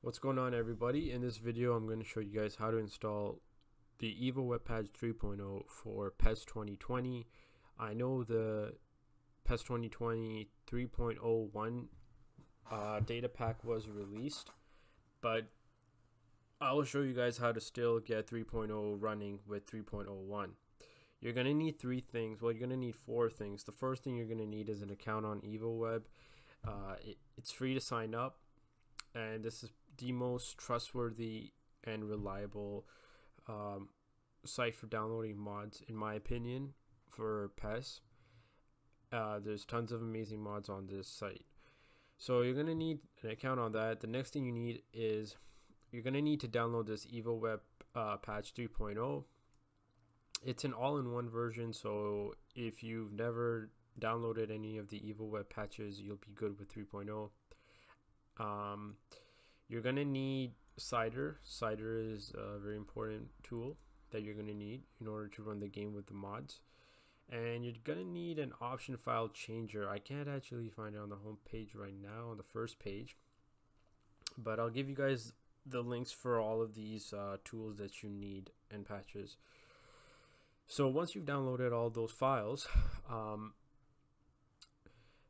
What's going on, everybody? In this video I'm going to show you guys how to install the EvoWeb Patch 3.0 for PES 2020. I know the PES 2020 3.01 data pack was released, but I will show you guys how to still get 3.0 running with 3.01. You're going to need three things. Well, you're going to need four things. The first thing you're going to need is an account on EvoWeb. It's free to sign up, and this is the most trustworthy and reliable site for downloading mods, in my opinion, for PES. There's tons of amazing mods on this site. So you're going to need an account on that. The next thing you need is you're going to need to download this EvoWeb Patch 3.0. It's an all-in-one version, so if you've never downloaded any of the EvoWeb patches, you'll be good with 3.0. You're going to need Cider. Cider is a very important tool that you're going to need in order to run the game with the mods. And you're going to need an option file changer. I can't actually find it on the home page right now, on the first page, but I'll give you guys the links for all of these tools that you need and patches. So once you've downloaded all those files,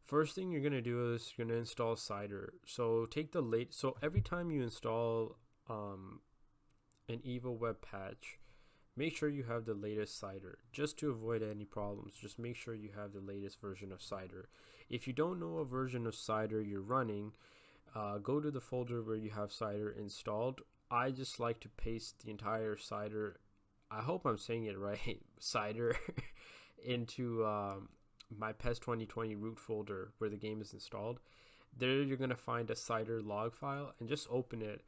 first thing you're going to do is you're going to install Cider. So take the so every time you install an EvoWeb patch, make sure you have the latest Cider, just to avoid any problems. Just make sure you have the latest version of Cider. If you don't know what version of Cider you're running, go to the folder where you have Cider installed. I just like to paste the entire Cider, I hope I'm saying it right, Cider, into my PES 2020 root folder where the game is installed. There you're going to find a Cider log file, and just open it.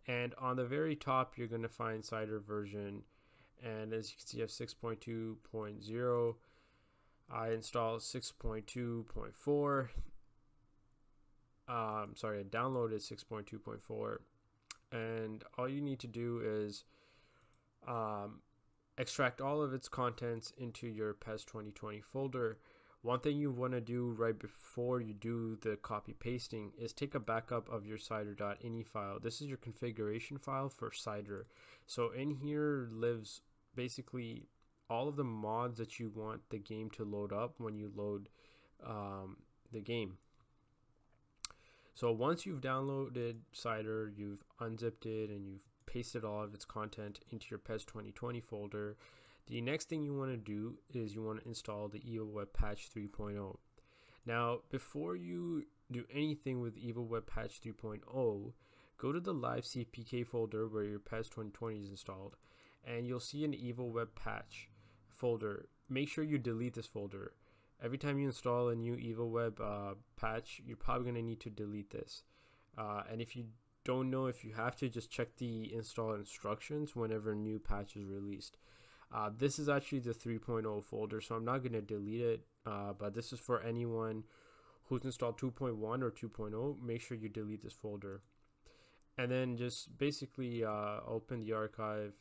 And on the very top you're going to find Cider version, and as you can see I have 6.2.0. I installed 6.2.4. Sorry, I downloaded 6.2.4, and all you need to do is extract all of its contents into your PES 2020 folder. One thing you want to do right before you do the copy pasting is take a backup of your sider.ini file. This is your configuration file for Cider. So in here lives basically all of the mods that you want the game to load up when you load the game. So once you've downloaded Cider, you've unzipped it, and you've pasted all of its content into your PES 2020 folder, the next thing you want to do is you want to install the EvoWeb Patch 3.0. Now, before you do anything with EvoWeb Patch 3.0, go to the livecpk folder where your PES 2020 is installed, and you'll see an EvoWeb Patch folder. Make sure you delete this folder. Every time you install a new EvoWeb patch, you're probably going to need to delete this. And if you don't know if you have to, just check the install instructions whenever a new patch is released. This is actually the 3.0 folder, so I'm not going to delete it, but this is for anyone who's installed 2.1 or 2.0. Make sure you delete this folder, and then just basically open the archive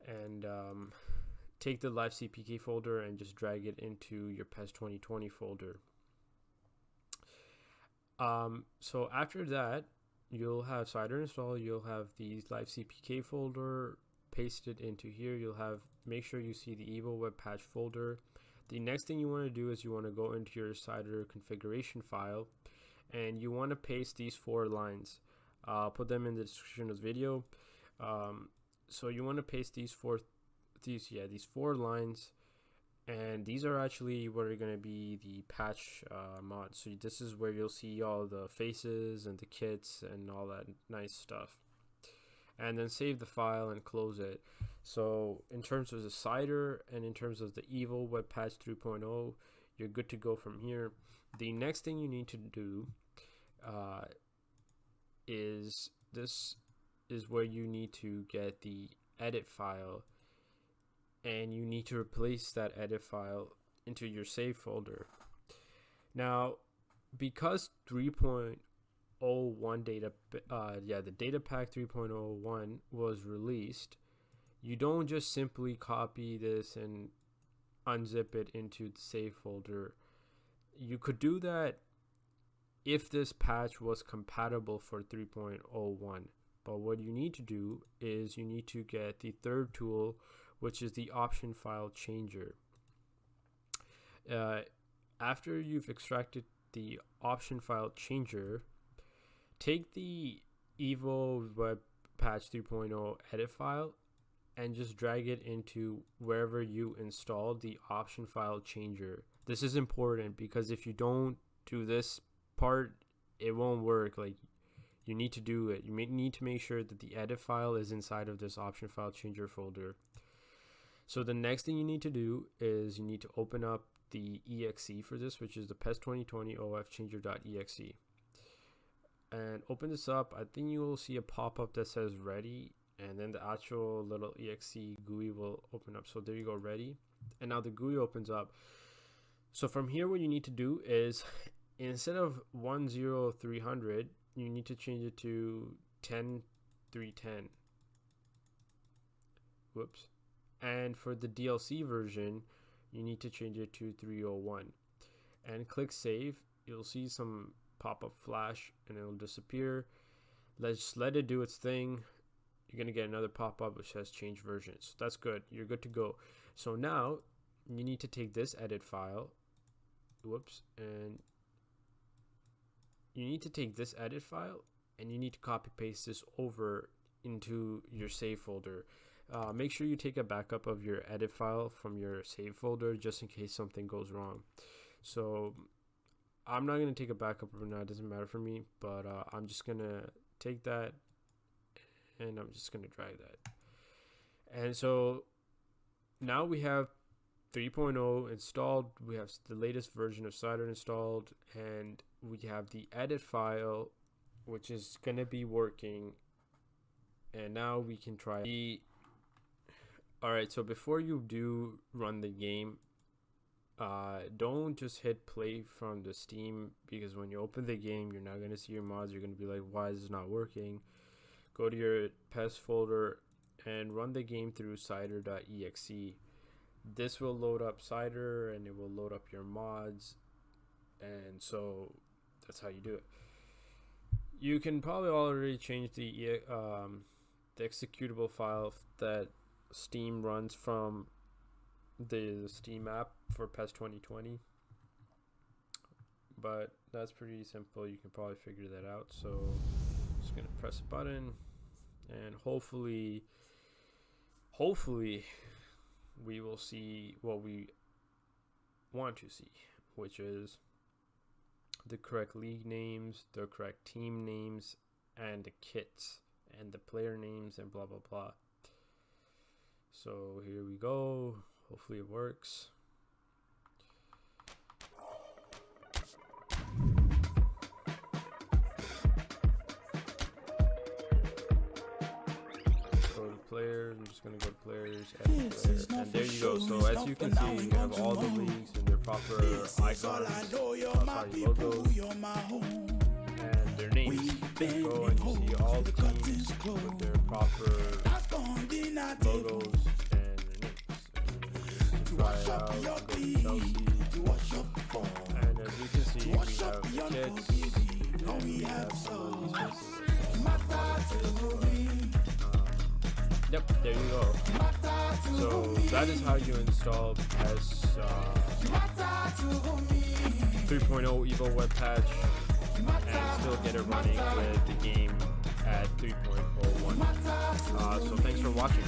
and take the livecpk folder and just drag it into your PES 2020 folder. So after that, you'll have Cider installed. You'll have the livecpk folder pasted into here. You'll have, make sure you see the EvoWeb patch folder. The next thing you want to do is you want to go into your Cider configuration file, and you want to paste these 4 lines. I'll put them in the description of the video. So you want to paste these four lines, and these are actually what are going to be the patch mods. So this is where you'll see all the faces and the kits and all that nice stuff, and then save the file and close it. So in terms of the Cider and in terms of the EvoWeb Patch 3.0, you're good to go from here. The next thing you need to do is where you need to get the edit file, and you need to replace that edit file into your save folder. Now, because 3.01 the data pack 3.01 was released, you don't just simply copy this and unzip it into the save folder. You could do that if this patch was compatible for 3.01. But what you need to do is you need to get the third tool, which is the option file changer. After you've extracted the option file changer, take the EvoWeb Patch 3.0 edit file and just drag it into wherever you installed the option file changer. This is important because if you don't do this part, it won't work. Like, you need to do it. You need to make sure that the edit file is inside of this option file changer folder. So the next thing you need to do is you need to open up the exe for this, which is the PES 2020 ofchanger.exe, and open this up. I think you will see a pop-up that says ready, and then the actual little exe GUI will open up. So there you go, ready. And now the GUI opens up. So from here, what you need to do is, instead of 10300, you need to change it to 10310. Whoops. And for the DLC version, you need to change it to 301. And click save. You'll see some pop-up flash and it'll disappear. Let's let it do its thing. You're gonna get another pop-up which says change versions. That's good. You're good to go. So now you need to take this edit file. Whoops. And you need to take this edit file and you need to copy paste this over into your save folder. Make sure you take a backup of your edit file from your save folder just in case something goes wrong. So I'm not going to take a backup right now, it doesn't matter for me, but I'm just going to take that and I'm just going to drag that. And so now we have 3.0 installed, we have the latest version of Cider installed, and we have the edit file which is going to be working. And now we can try the... Alright, so before you do run the game, don't just hit play from the Steam, because when you open the game, you're not going to see your mods. You're going to be like, why is this not working? Go to your PES folder and run the game through sider.exe. This will load up Cider and it will load up your mods, and so that's how you do it. You can probably already change the executable file that Steam runs from the Steam app for PES 2020, but that's pretty simple. You can probably figure that out. So just gonna press a button and hopefully we will see what we want to see, which is the correct league names, the correct team names, and the kits and the player names and blah blah blah. So here we go. Hopefully it works. Go to players. I'm just gonna go to players, add player, and there you go. So as you can see, you have all the leagues and their proper icons, logos, and their names. You go and you see all the teams with their proper logos and their names. And try it out, go to Chelsea, and as you can see, we have the kits, and we have some of these faces. Yep, there you go. So that is how you install PES 3.0 EvoWeb Patch and still get it running with the game at 3.01. So thanks for watching.